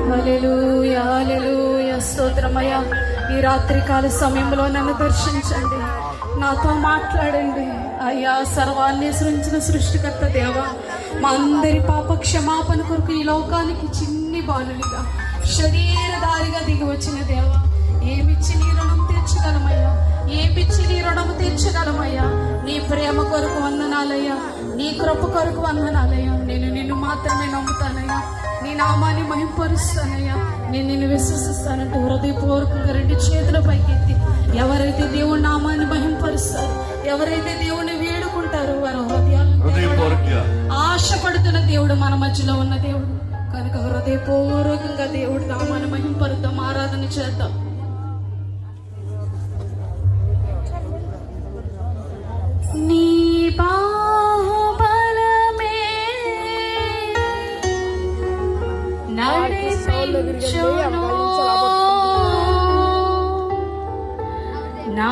హల్లెలూయా హల్లెలూయా స్తోత్రమయ్యా. ఈ రాత్రికాల సమయంలో నన్ను దర్శించండి, నాతో మాట్లాడండి అయ్యా. సర్వాన్ని సృష్టించిన సృష్టికర్త దేవా, మా అందరి పాప క్షమాపణ కొరకు ఈ లోకానికి చిన్ని బాలునిగా శరీరధారిగా దిగి వచ్చిన దేవా, ఏమిచ్చి నీ రుణం తీర్చగలమయ్యా, ఏమిచ్చి నీ రుణం తీర్చగలమయ్యా. నీ ప్రేమ కొరకు వందనాలయ్యా, నీ కృప కొరకు వందనాలయ్యా. నేను నిన్ను మాత్రమే నమ్ముతానయ్యా, నీ నామాన్ని మహింపరుస్తానయ్యా. నేను నిన్ను విశ్వసిస్తానంటూ హృదయపూర్వకంగా రెండు చేతుల పైకెత్తి ఎవరైతే దేవుని నామాన్ని మహింపరుస్తారో, ఎవరైతే దేవుని వేడుకుంటారో వారు హృదయాలు ఆశపడుతున్న దేవుడు మన మధ్యలో ఉన్న దేవుడు కనుక హృదయపూర్వకంగా దేవుడు నామాన్ని మహింపరుద్దాం, ఆరాధన చేద్దాం. నీ బాహుబలమే నడిపించును నా